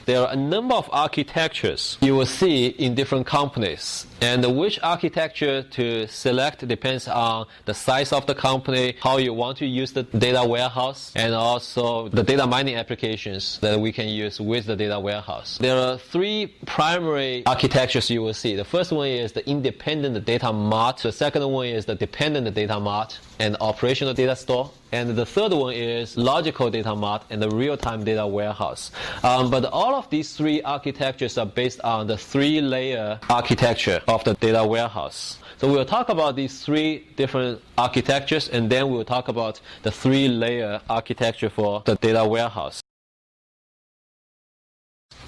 There are a number of architectures you will see in different companies, and which architecture to select depends on the size of the company, how you want to use the data warehouse, and also the data mining applications that we can use with the data warehouse. There are three primary architectures you will see. The first one is the independent data mart. The second one is the dependent data mart and operational data store. And the third one is logical data mart and the real-time data warehouse. But all of these three architectures are based on the three-layer architecture of the data warehouse. So we'll talk about these three different architectures, and then we'll talk about the three-layer architecture for the data warehouse.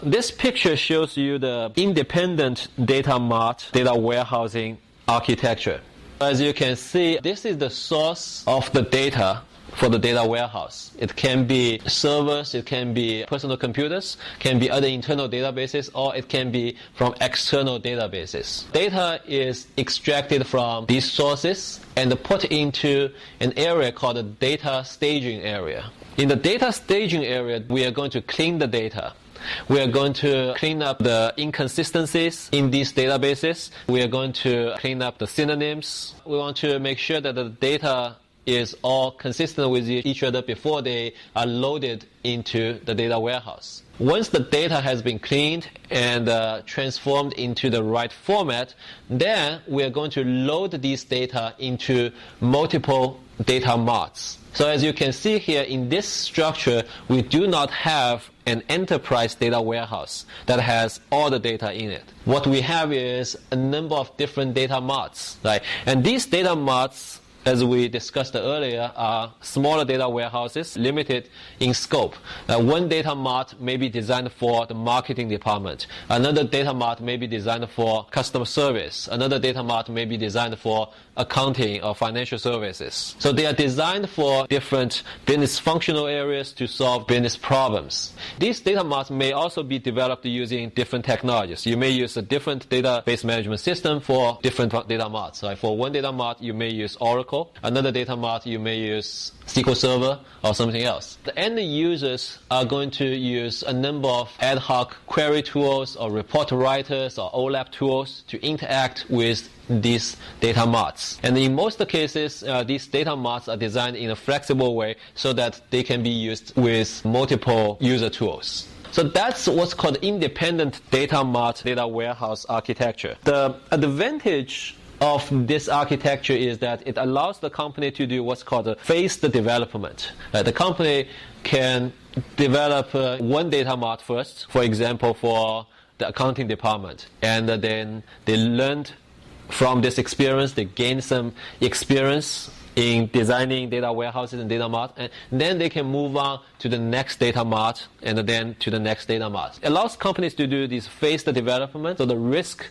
This picture shows you the independent data mart data warehousing architecture. As you can see, this is the source of the data for the data warehouse. It can be servers, it can be personal computers, can be other internal databases, or it can be from external databases. Data is extracted from these sources and put into an area called the data staging area. In the data staging area, we are going to clean the data. We are going to clean up the inconsistencies in these databases. We are going to clean up the synonyms. We want to make sure that the data is all consistent with each other before they are loaded into the data warehouse. Once the data has been cleaned and transformed into the right format, then we are going to load these data into multiple data marts. So as you can see here in this structure, we do not have an enterprise data warehouse that has all the data in it. What we have is a number of different data marts, right? And these data marts, as we discussed earlier, are smaller data warehouses, limited in scope. One data mart may be designed for the marketing department. Another data mart may be designed for customer service. Another data mart may be designed for accounting or financial services. So they are designed for different business functional areas to solve business problems. These data marts may also be developed using different technologies. You may use a different database management system for different data marts. Right? For one data mart, you may use Oracle. Another data mart, you may use SQL Server or something else. The end users are going to use a number of ad hoc query tools or report writers or OLAP tools to interact with these data marts. And in most cases, these data marts are designed in a flexible way so that they can be used with multiple user tools. So that's what's called independent data mart data warehouse architecture. The advantage of this architecture is that it allows the company to do what's called a phased development. The company can develop one data mart first, for example, for the accounting department, and then they learned from this experience, they gain some experience in designing data warehouses and data mart, and then they can move on to the next data mart and then to the next data mart. It allows companies to do this phased development, so the risk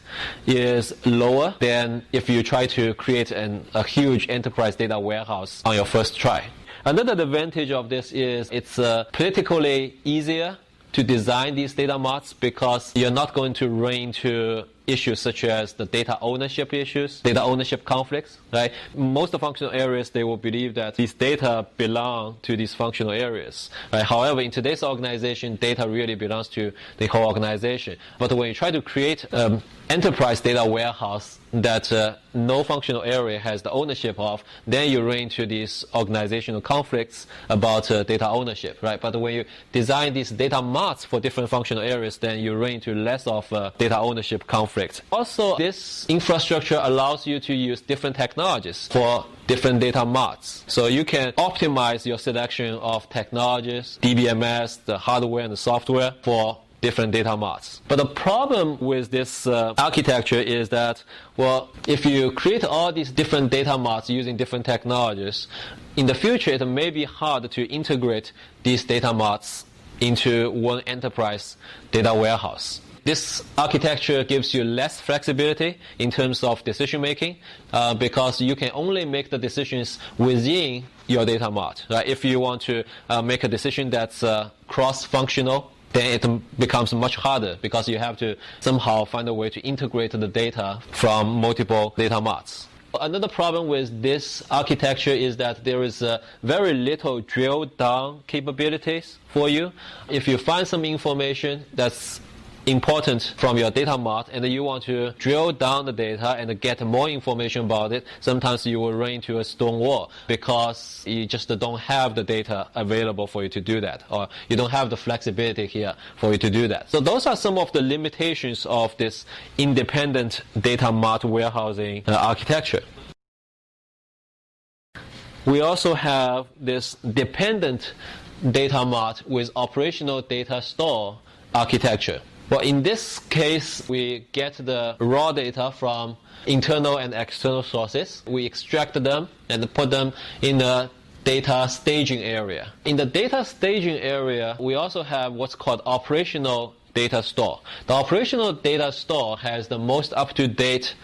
is lower than if you try to create a huge enterprise data warehouse on your first try. Another advantage of this is it's politically easier to design these data marts because you're not going to run into issues such as the data ownership issues, data ownership conflicts, right? Most of the functional areas, they will believe that these data belong to these functional areas, right? However, in today's organization, data really belongs to the whole organization. But when you try to create an enterprise data warehouse that no functional area has the ownership of, then you run into these organizational conflicts about data ownership, right? But when you design these data marts for different functional areas, then you run into less of data ownership conflict. Also, this infrastructure allows you to use different technologies for different data marts. So you can optimize your selection of technologies, DBMS, the hardware and the software for different data marts. But the problem with this architecture is that, well, if you create all these different data marts using different technologies, in the future it may be hard to integrate these data marts into one enterprise data warehouse. This architecture gives you less flexibility in terms of decision making because you can only make the decisions within your data mart. Right? If you want to make a decision that's cross-functional, then it becomes much harder because you have to somehow find a way to integrate the data from multiple data marts. Another problem with this architecture is that there is very little drill down capabilities for you. If you find some information that's important from your data mart and you want to drill down the data and get more information about it, sometimes you will run into a stone wall because you just don't have the data available for you to do that, or you don't have the flexibility here for you to do that. So those are some of the limitations of this independent data mart warehousing architecture. We also have this dependent data mart with operational data store architecture. Well, in this case, we get the raw data from internal and external sources. We extract them and put them in the data staging area. In the data staging area, we also have what's called operational data store. The operational data store has the most up-to-date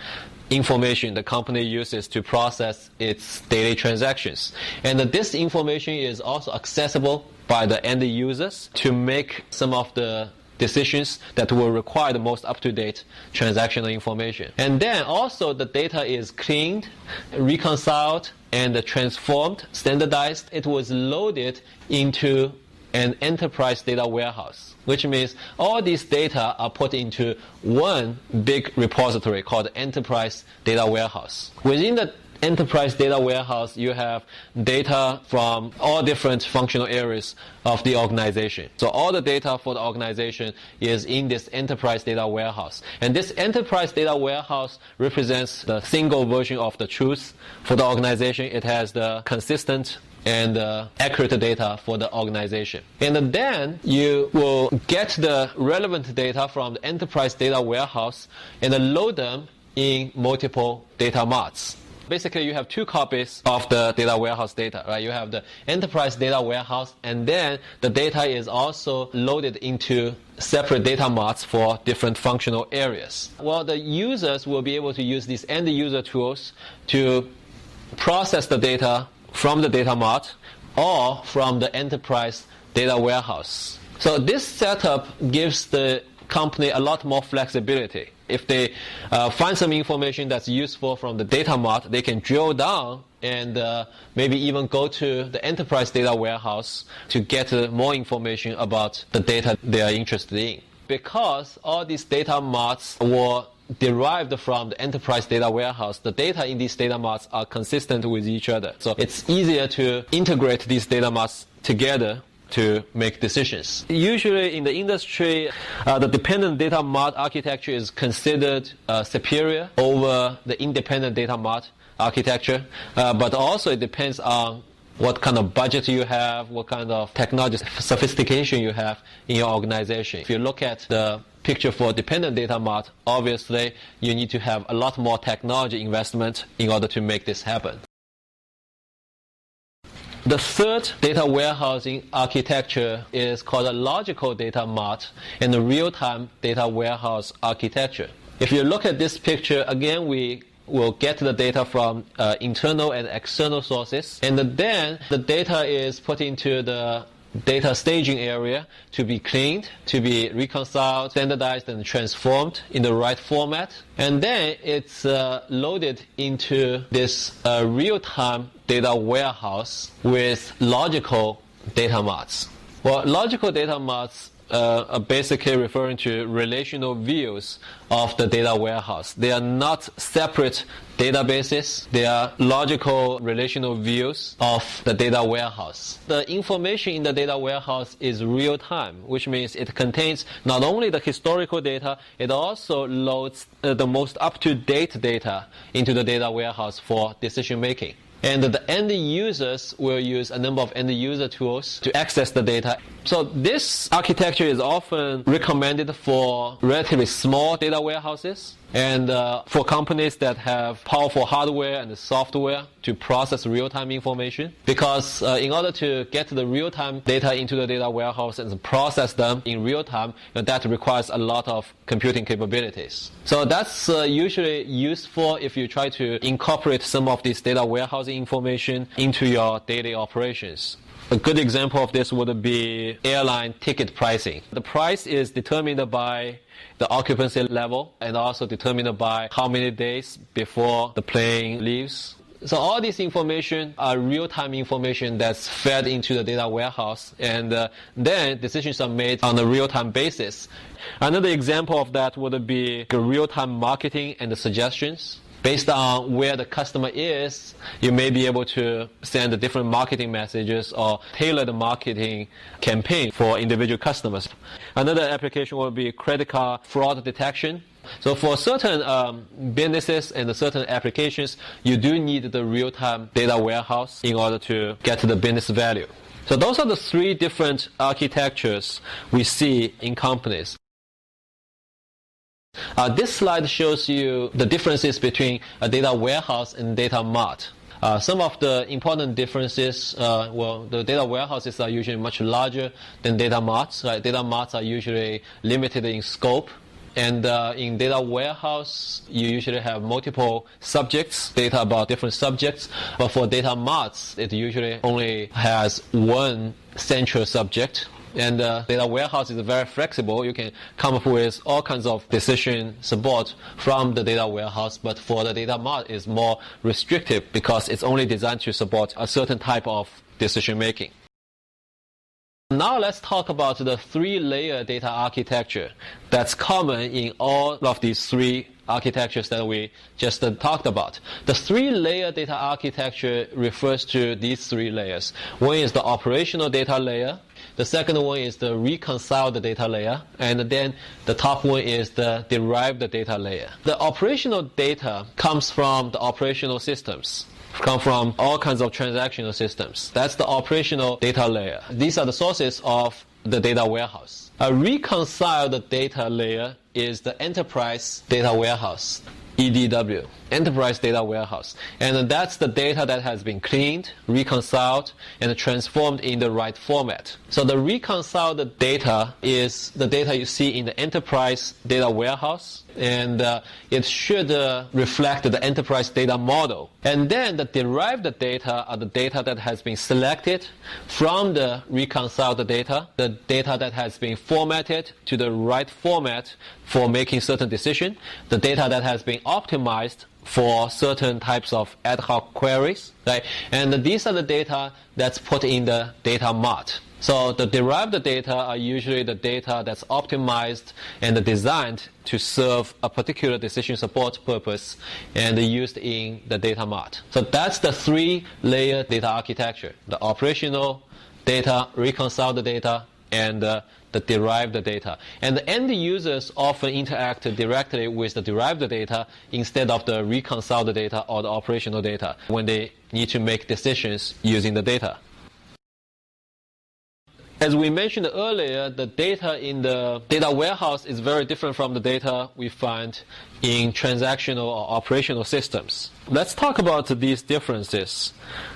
information the company uses to process its daily transactions. And this information is also accessible by the end users to make some of the decisions that will require the most up-to-date transactional information. And then also the data is cleaned, reconciled, and transformed, standardized. It was loaded into an enterprise data warehouse, which means all these data are put into one big repository called enterprise data warehouse. Within the enterprise data warehouse, you have data from all different functional areas of the organization. So all the data for the organization is in this enterprise data warehouse. And this enterprise data warehouse represents the single version of the truth for the organization. It has the consistent and accurate data for the organization. And then you will get the relevant data from the enterprise data warehouse and load them in multiple data marts. Basically, you have two copies of the data warehouse data, right? You have the enterprise data warehouse, and then the data is also loaded into separate data marts for different functional areas. Well, the users will be able to use these end user tools to process the data from the data mart or from the enterprise data warehouse. So this setup gives the company a lot more flexibility. If they find some information that's useful from the data mart, they can drill down and maybe even go to the enterprise data warehouse to get more information about the data they are interested in. Because all these data marts were derived from the enterprise data warehouse, the data in these data marts are consistent with each other. So it's easier to integrate these data marts together to make decisions. Usually in the industry, the dependent data mart architecture is considered superior over the independent data mart architecture, but also it depends on what kind of budget you have, what kind of technology sophistication you have in your organization. If you look at the picture for dependent data mart, obviously you need to have a lot more technology investment in order to make this happen. The third data warehousing architecture is called a logical data mart and a real-time data warehouse architecture. If you look at this picture, again, we will get the data from internal and external sources, and then the data is put into the data staging area to be cleaned, to be reconciled, standardized, and transformed in the right format. And then it's loaded into this real-time data warehouse with logical data marts. Well, logical data marts are basically referring to relational views of the data warehouse. They are not separate databases. They are logical relational views of the data warehouse. The information in the data warehouse is real time, which means it contains not only the historical data, it also loads the most up-to-date data into the data warehouse for decision making. And the end users will use a number of end user tools to access the data. So this architecture is often recommended for relatively small data warehouses and for companies that have powerful hardware and software to process real-time information. Because in order to get the real-time data into the data warehouse and process them in real time, that requires a lot of computing capabilities. So that's usually useful if you try to incorporate some of this data warehousing information into your daily operations. A good example of this would be airline ticket pricing. The price is determined by the occupancy level and also determined by how many days before the plane leaves. So all this information are real-time information that's fed into the data warehouse, and then decisions are made on a real-time basis. Another example of that would be the real-time marketing and the suggestions. Based on where the customer is, you may be able to send different marketing messages or tailor the marketing campaign for individual customers. Another application would be credit card fraud detection. So for certain businesses and certain applications, you do need the real-time data warehouse in order to get to the business value. So those are the three different architectures we see in companies. This slide shows you the differences between a data warehouse and data mart. Some of the important differences, the data warehouses are usually much larger than data marts. Right? Data marts are usually limited in scope. And in data warehouse, you usually have multiple subjects, data about different subjects. But for data marts, it usually only has one central subject. And data warehouse is very flexible. You can come up with all kinds of decision support from the data warehouse. But for the data mart, it's more restrictive because it's only designed to support a certain type of decision making. Now let's talk about the three-layer data architecture that's common in all of these three architectures that we just talked about. The three-layer data architecture refers to these three layers. One is the operational data layer. The second one is the reconciled data layer. And then the top one is the derived data layer. The operational data comes from the operational systems. Come from all kinds of transactional systems. That's the operational data layer. These are the sources of the data warehouse. A reconciled data layer is the enterprise data warehouse, EDW, enterprise data warehouse. And that's the data that has been cleaned, reconciled, and transformed in the right format. So the reconciled data is the data you see in the enterprise data warehouse, and it should reflect the enterprise data model. And then the derived data are the data that has been selected from the reconciled data, the data that has been formatted to the right format for making certain decision, the data that has been optimized for certain types of ad hoc queries, right? And these are the data that's put in the data mart. So the derived data are usually the data that's optimized and designed to serve a particular decision support purpose and used in the data mart. So that's the three-layer data architecture: the operational data, reconciled data, and the derived data. And the end users often interact directly with the derived data instead of the reconciled data or the operational data when they need to make decisions using the data. As we mentioned earlier, the data in the data warehouse is very different from the data we find in transactional or operational systems. Let's talk about these differences.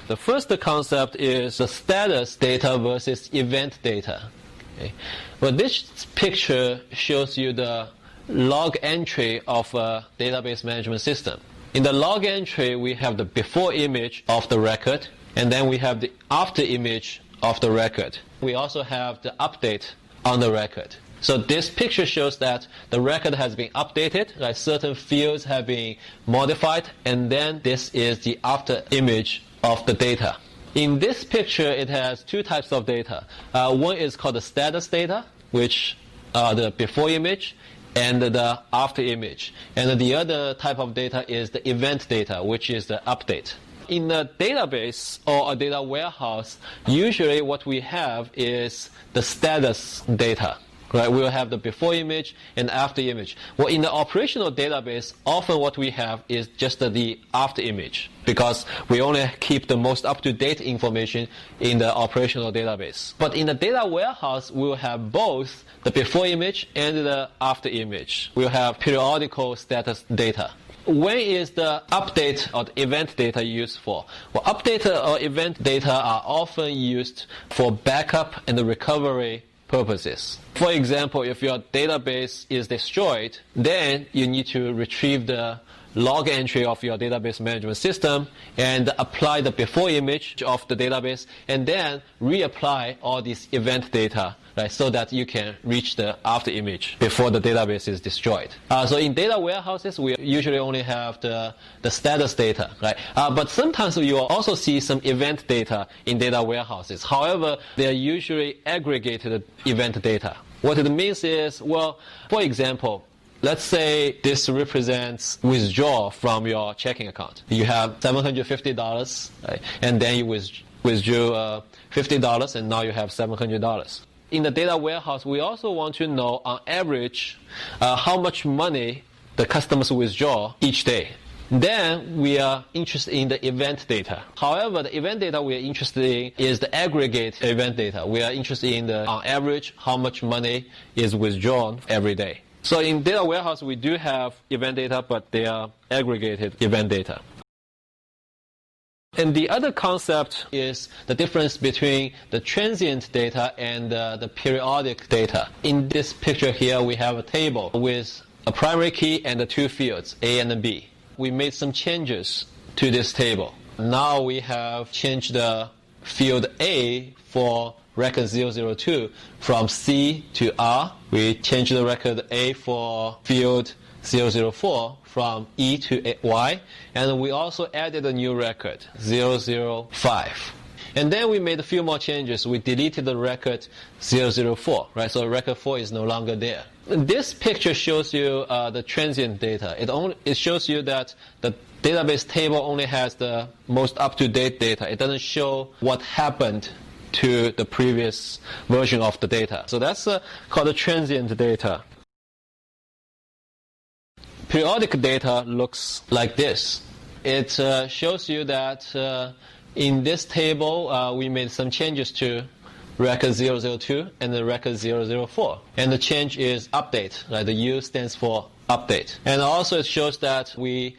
The first concept is the status data versus event data. Okay. Well, this picture shows you the log entry of a database management system. In the log entry, we have the before image of the record, and then we have the after image of the record. We also have the update on the record. So this picture shows that the record has been updated, like certain fields have been modified, and then this is the after image of the data. In this picture, it has two types of data. One is called the status data, which are the before image, and the after image. And the other type of data is the event data, which is the update. In a database or a data warehouse, usually what we have is the status data. Right? We'll have the before image and after image. Well, in the operational database, often what we have is just the after image, because we only keep the most up-to-date information in the operational database. But in the data warehouse, we'll have both the before image and the after image. We'll have periodical status data. When is the update or the event data used for? Well, update or event data are often used for backup and recovery purposes. For example, if your database is destroyed, then you need to retrieve the log entry of your database management system and apply the before image of the database, and then reapply all this event data, right, so that you can reach the after image before the database is destroyed. So in data warehouses, we usually only have the status data, right? But sometimes you will also see some event data in data warehouses. However, they are usually aggregated event data. What it means is, well, for example, let's say this represents withdrawal from your checking account. You have $750, right? And then you withdrew $50, and now you have $700. In the data warehouse, we also want to know on average how much money the customers withdraw each day. Then we are interested in the event data. However, the event data we are interested in is the aggregate event data. We are interested in the, on average, how much money is withdrawn every day. So in data warehouse, we do have event data, but they are aggregated event data. And the other concept is the difference between the transient data and the periodic data. In this picture here, we have a table with a primary key and the two fields, A and B. We made some changes to this table. Now we have changed the field A for record 002 from C to R. We changed the record A for field 004 from E to Y. And we also added a new record, 005. And then we made a few more changes. We deleted the record 004, right? So record 4 is no longer there. This picture shows you the transient data. It shows you that the database table only has the most up-to-date data. It doesn't show what happened to the previous version of the data. So that's called the transient data. Periodic data looks like this. It shows you that in this table, we made some changes to record 002 and the record 004. And the change is update, right? The U stands for update. And also it shows that we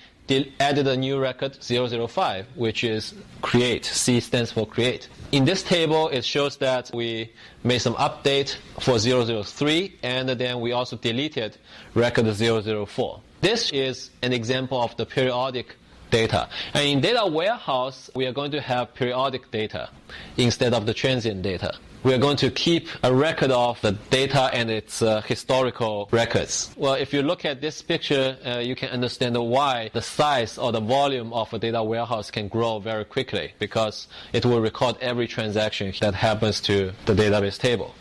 added a new record 005, which is create. C stands for create. In this table, it shows that we made some update for 003, and then we also deleted record 004. This is an example of the periodic data. And in data warehouse, we are going to have periodic data instead of the transient data. We are going to keep a record of the data and its historical records. Well, if you look at this picture, you can understand why the size or the volume of a data warehouse can grow very quickly, because it will record every transaction that happens to the database table.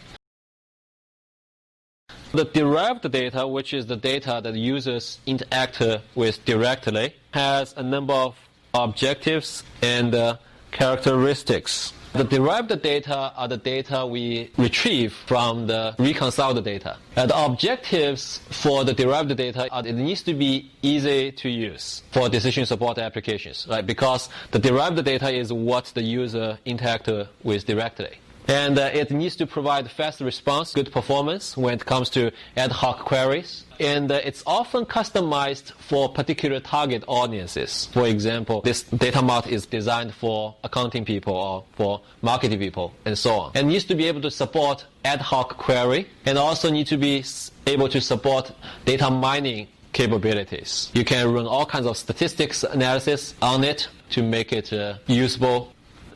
The derived data, which is the data that users interact with directly, has a number of objectives and characteristics. The derived data are the data we retrieve from the reconciled data. The objectives for the derived data are it needs to be easy to use for decision support applications, right? Because the derived data is what the user interacts with directly. And it needs to provide fast response, good performance when it comes to ad hoc queries. And it's often customized for particular target audiences. For example, this data mart is designed for accounting people or for marketing people and so on. And needs to be able to support ad hoc query, and also need to be able to support data mining capabilities. You can run all kinds of statistics analysis on it to make it usable.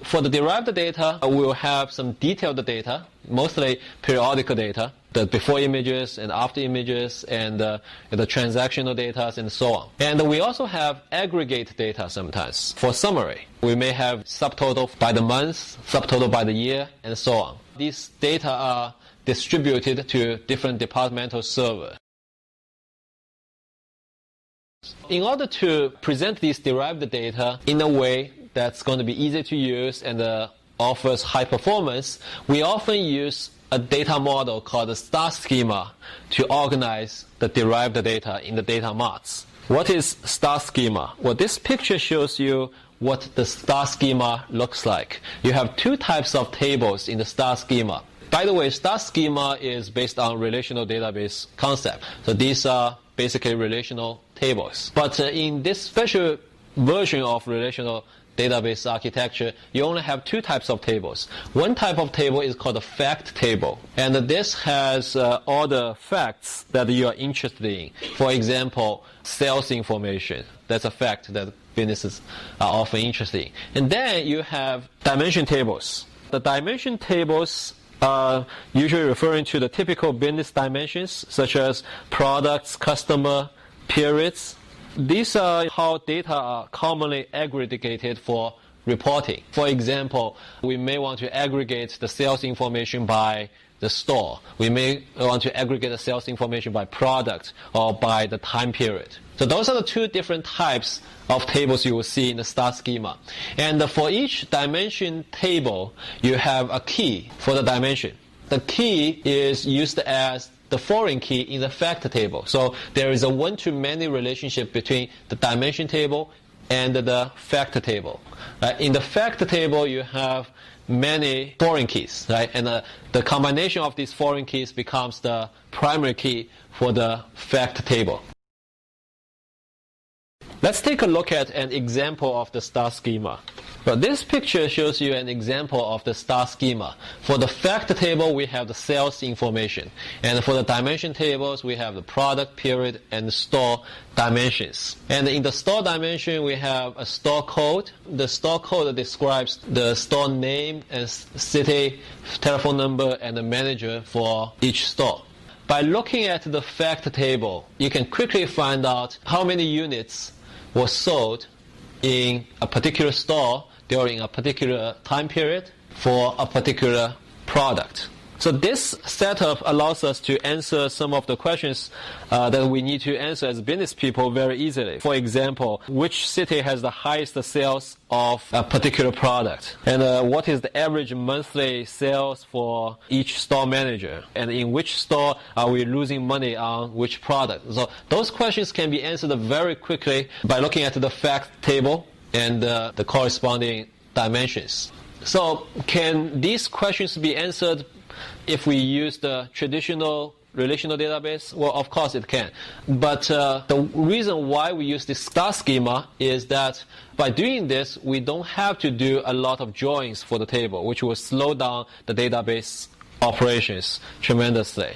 For the derived data, we will have some detailed data, mostly periodic data, the before images and after images, and the transactional data and so on. And we also have aggregate data sometimes for summary. We may have subtotal by the month, subtotal by the year, and so on. These data are distributed to different departmental servers. In order to present these derived data in a way that's going to be easy to use and offers high performance, we often use a data model called the star schema to organize the derived data in the data marts. What is star schema? Well, this picture shows you what the star schema looks like. You have two types of tables in the star schema. By the way, star schema is based on relational database concept. So these are basically relational tables. But in this special version of relational database architecture, you only have two types of tables. One type of table is called a fact table, and this has all the facts that you are interested in. For example, sales information. That's a fact that businesses are often interested in. And then you have dimension tables. The dimension tables are usually referring to the typical business dimensions, such as products, customer, periods. These are how data are commonly aggregated for reporting. For example, we may want to aggregate the sales information by the store. We may want to aggregate the sales information by product or by the time period. So those are the two different types of tables you will see in the star schema. And for each dimension table, you have a key for the dimension. The key is used as the foreign key in the fact table. So there is a one-to-many relationship between the dimension table and the fact table. In the fact table, you have many foreign keys, right? And the combination of these foreign keys becomes the primary key for the fact table. Let's take a look at an example of the star schema. But this picture shows you an example of the star schema. For the fact table, we have the sales information. And for the dimension tables, we have the product, period, and store dimensions. And in the store dimension, we have a store code. The store code describes the store name and city, telephone number, and the manager for each store. By looking at the fact table, you can quickly find out how many units were sold in a particular store during a particular time period for a particular product. So this setup allows us to answer some of the questions that we need to answer as business people very easily. For example, which city has the highest sales of a particular product? And what is the average monthly sales for each store manager? And in which store are we losing money on which product? So those questions can be answered very quickly by looking at the fact table and the corresponding dimensions. So can these questions be answered if we use the traditional relational database? Well, of course it can. But the reason why we use this star schema is that by doing this, we don't have to do a lot of joins for the table, which will slow down the database operations tremendously.